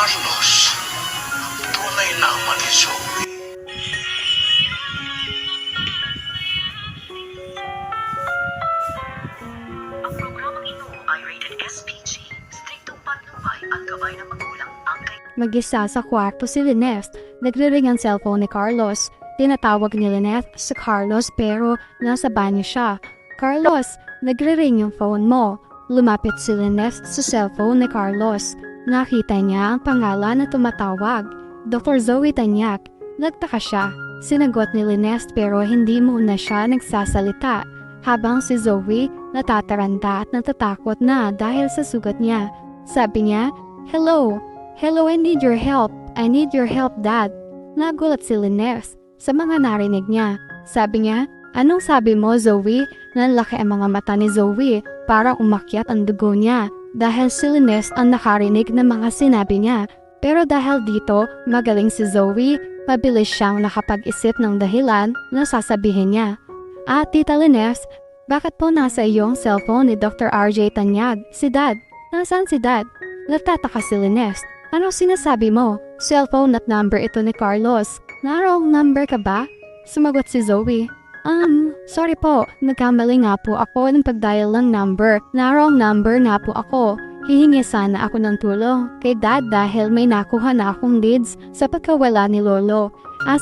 Carlos, tunay na ama ni Zoe. Ang programang ito ay rated SPG. Striktong patnubay at gabay ng magulang ang Mag-isa sa kwarto si Lynette. Nagre-ring ang cellphone ni Carlos. Tinatawag ni Lynette si Carlos pero nasa banyo siya. Carlos, nagre-ring yung phone mo. Lumapit si Lynette sa cellphone ni Carlos. Nakita niya ang pangalan na tumatawag. Dr. Zoe Tanyac. Nagtaka siya. Sinagot ni Lynette pero hindi muna siya nagsasalita. Habang si Zoe natataranta at natatakot na dahil sa sugat niya. Sabi niya, "Hello. Hello, I need your help. I need your help, Dad." Nagulat si Lynette sa mga narinig niya. Sabi niya, "Anong sabi mo, Zoe?" Nanlaki ang mga mata ni Zoe para umakyat ang dugo niya dahil si Lynette ang nakarinig ng mga sinabi niya. Pero dahil dito, magaling si Zoe, mabilis siyang nakapag-isip ng dahilan na sasabihin niya. Tita Lynette, bakit po nasa iyong cellphone ni Dr. RJ Tanyag? Si Dad. Nasaan si Dad? Nagtataka si Lynette. Ano sinasabi mo? Cellphone at number ito ni Carlos. Narong number ka ba? Sumagot si Zoe. Sorry po. Nagkamali nga po ako ng pag-dial ng number. Narong number nga po ako. Hihingi sana ako ng tulong kay Dad dahil may nakuha na akong leads sa pagkawala ni Lolo.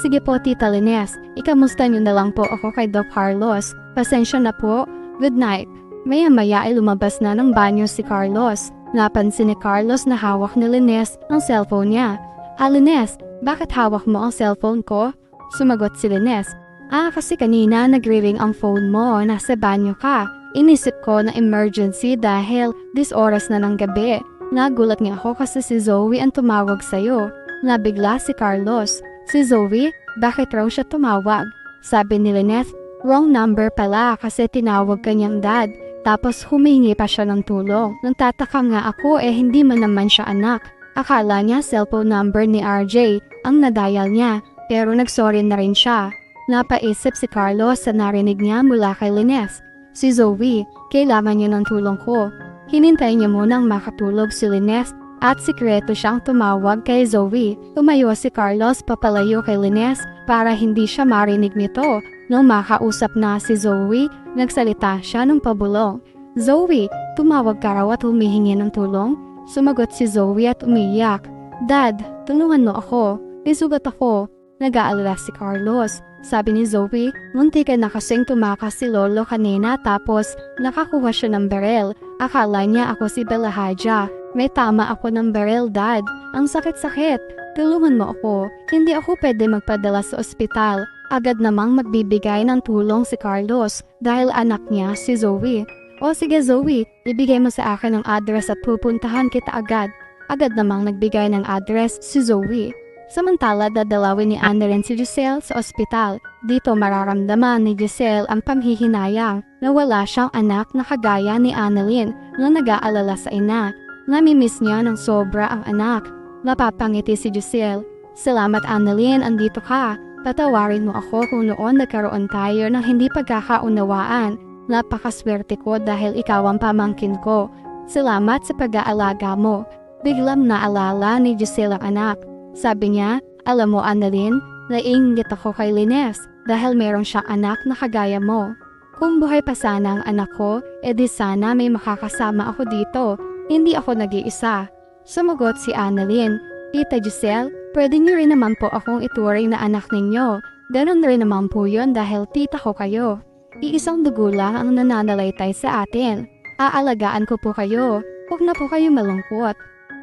Sige po, Tita Lynette. Ikamusta niyo na lang po ako kay Doc Carlos. Pasensya na po. Good night. Maya-maya ay lumabas na ng banyo si Carlos. Napansin ni Carlos na hawak ni Lynette ang cellphone niya. Lynette, bakit hawak mo ang cellphone ko? Sumagot si Lynette. Kasi kanina nagre-ring ang phone mo, nasa banyo ka. Inisip ko na emergency dahil this oras na ng gabi. Nagulat nga ako kasi si Zoe ang tumawag sa'yo. Nabigla si Carlos. Si Zoe, bakit raw siya tumawag? Sabi ni Lynette, wrong number pala kasi tinawag kanyang dad. Tapos humingi pa siya ng tulong. Nagtataka nga ako hindi man naman siya anak. Akala niya cellphone number ni RJ ang nadial niya pero nagsorry na rin siya. Napaisip si Carlos sa narinig niya mula kay Lynette. Si Zoe, kailangan niya ng tulong ko. Hinintay niya munang makatulog si Lynette at sikreto siyang tumawag kay Zoe. Tumayo si Carlos papalayo kay Lynette para hindi siya marinig nito. Nung makausap na si Zoe, nagsalita siya ng pabulong. Zoe, tumawag ka raw at humihingi ng tulong? Sumagot si Zoe at umiyak. Dad, tulungan mo ako. Isugat ako. Nag-aalala si Carlos. Sabi ni Zoe, muntikan na kasing tumakas si Lolo kanina tapos nakakuha siya ng barel. Akala niya ako si Belahadja. May tama ako ng barel, Dad. Ang sakit-sakit. Tulungan mo ako. Hindi ako pwede magpadala sa ospital. Agad namang magbibigay ng tulong si Carlos dahil anak niya si Zoe. O sige Zoe, ibigay mo sa akin ang address at pupuntahan kita agad. Agad namang nagbigay ng address si Zoe. Samantala dadalawin ni Annalyn si Giselle sa ospital. Dito mararamdaman ni Giselle ang panghihinayang na wala siyang anak na kagaya ni Annalyn na nag-aalala sa ina. Namimiss niya ng sobra ang anak. Napapangiti si Giselle. Salamat Annalyn, andito ka. Patawarin mo ako kung noon nagkaroon tayo ng hindi pagkakaunawaan. Napakaswerte ko dahil ikaw ang pamangkin ko. Salamat sa pag-aalaga mo. Biglang naalala ni Giselle ang anak. Sabi niya, alam mo Annalyn, naiinggit ako kay Lynette dahil meron siyang anak na kagaya mo. Kung buhay pa sana ang anak ko, edi sana may makakasama ako dito. Hindi ako nag-iisa. Sumagot si Annalyn. Tita Giselle, pwede niyo rin naman po akong ituring na anak ninyo. Ganon rin naman po yun dahil tita ko kayo. Iisang dugo lang ang nananalaytay sa atin. Aalagaan ko po kayo. Huwag na po kayo malungkot.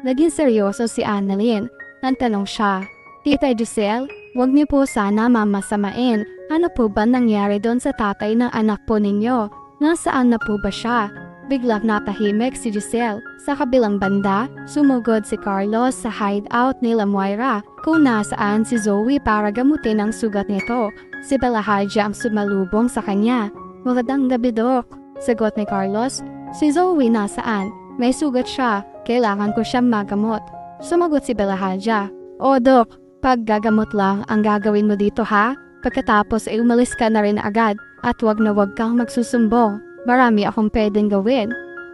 Naging seryoso si Annalyn. Nagtanong siya, Tita Giselle, huwag niyo po sana mamasamain. Ano po ba nangyari doon sa tatay ng anak po ninyo? Nasaan na po ba siya? Biglang natahimik si Giselle. Sa kabilang banda, sumugod si Carlos sa hideout nila Moira kung nasaan si Zoe para gamutin ang sugat nito. Si Belahadja ang sumalubong sa kanya. Magandang gabi, Doc. Sagot ni Carlos. Si Zoe nasaan? May sugat siya. Kailangan ko siyang magamot. Sumagot si Belahadja. O Doc, paggagamot lang ang gagawin mo dito ha? Pagkatapos ay umalis ka na rin agad at wag na wag kang magsusumbong. Marami akong pwedeng gawin.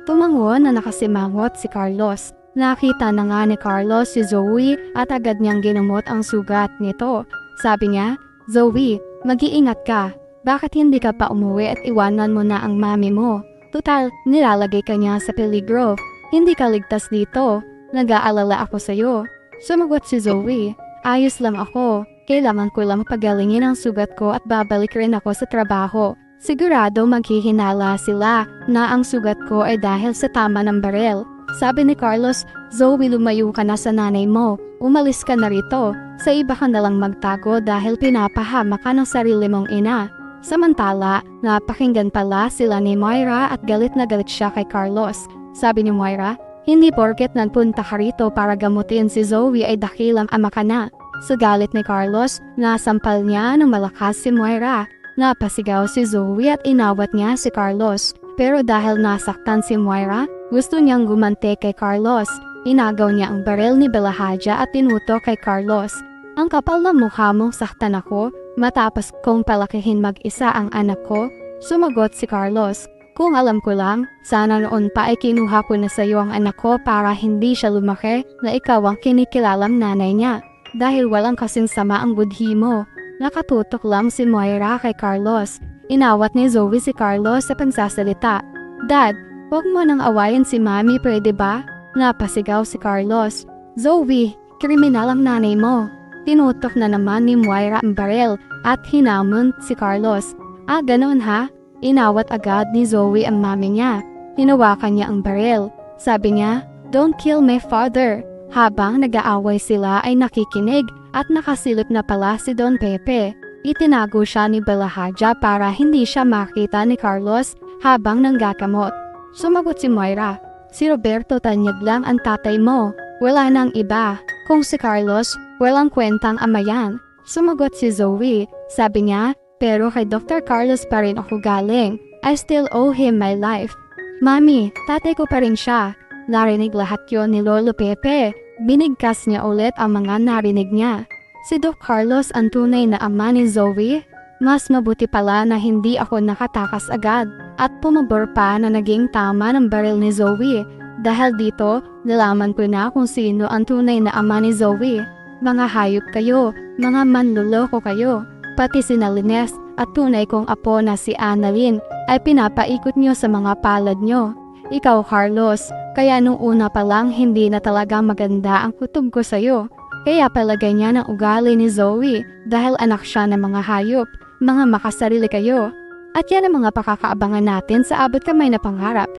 Tumango na nakasimangot si Carlos. Nakita na nga ni Carlos si Zoe at agad niyang ginamot ang sugat nito. Sabi niya, "Zoe, mag-iingat ka. Bakit hindi ka pa umuwi at iwanan mo na ang mami mo? Tutal, nilalagay ka niya sa peligro. Hindi ka ligtas dito. Nag-aalala ako sa'yo." Sumagot si Zoe, "Ayos lang ako. Kailangan ko lang pagalingin ang sugat ko at babalik rin ako sa trabaho. Sigurado maghihinala sila na ang sugat ko ay dahil sa tama ng barel." Sabi ni Carlos, "Zoe, lumayo ka na sa nanay mo. Umalis ka na rito. Sa iba ka nalang magtago dahil pinapahama ka ng sarili mong ina." Samantala, napakinggan pala sila ni Moira at galit na galit siya kay Carlos. Sabi ni Moira, "Hindi porket nagpunta ka rito para gamutin si Zoe ay dakilang ama ka na." Sa galit ni Carlos, nasampal niya ng malakas si Moira. Napasigaw si Zoe at inawat niya si Carlos. Pero dahil nasaktan si Moira, gusto niyang gumante kay Carlos. Inagaw niya ang baril ni Belahaja at tinuto kay Carlos. "Ang kapal ng mukha mong saktan ako matapos kong palakihin mag-isa ang anak ko?" Sumagot si Carlos, "Kung alam ko lang, sana noon pa ay kinuha ko na sa iyo ang anak ko para hindi siya lumaki na ikaw ang kinikilalang nanay niya. Dahil walang kasing sama ang budhi mo." Nakatutok lang si Moira kay Carlos. Inawat ni Zoe si Carlos sa pagsasalita. "Dad, huwag mo nang awayin si Mami, pwede ba?" Napasigaw si Carlos. "Zoe, kriminal ang nanay mo." Tinutok na naman ni Moira ang baril at hinamon si Carlos. "Ah, ganun ha?" Inawat agad ni Zoe ang mami niya. Hinawakan niya ang baril. Sabi niya, "Don't kill my father." Habang nag-aaway sila ay nakikinig at nakasilip na pala si Don Pepe. Itinago siya ni Belahaja para hindi siya makita ni Carlos habang nanggagamot. Sumagot si Moira, "Si Roberto Tanyag lang ang tatay mo. Wala nang iba. Kung si Carlos, walang kwentang ama yan." Sumagot si Zoe. Sabi niya, "Pero kay Dr. Carlos pa rin ako galing. I still owe him my life." "Mami, tatay ko pa rin siya." Narinig lahat yon ni Lolo Pepe. Binigkas niya ulit ang mga narinig niya. Si Doc Carlos ang tunay na ama ni Zoe. Mas mabuti pala na hindi ako nakatakas agad at pumabor pa na naging tama ng baril ni Zoe. Dahil dito, nalaman ko na kung sino ang tunay na ama ni Zoe. Mga hayop kayo, mga manluloko kayo. Pati si Nalines at tunay kong apo na si Annalyn ay pinapaikot niyo sa mga palad niyo. Ikaw, Carlos, kaya nung una pa lang hindi na talaga maganda ang kutob ko sa'yo. Kaya pala ganyan ang ugali ni Zoe dahil anak siya ng mga hayop, mga makasarili kayo. At yan ang mga pakakaabangan natin sa Abot Kamay na Pangarap.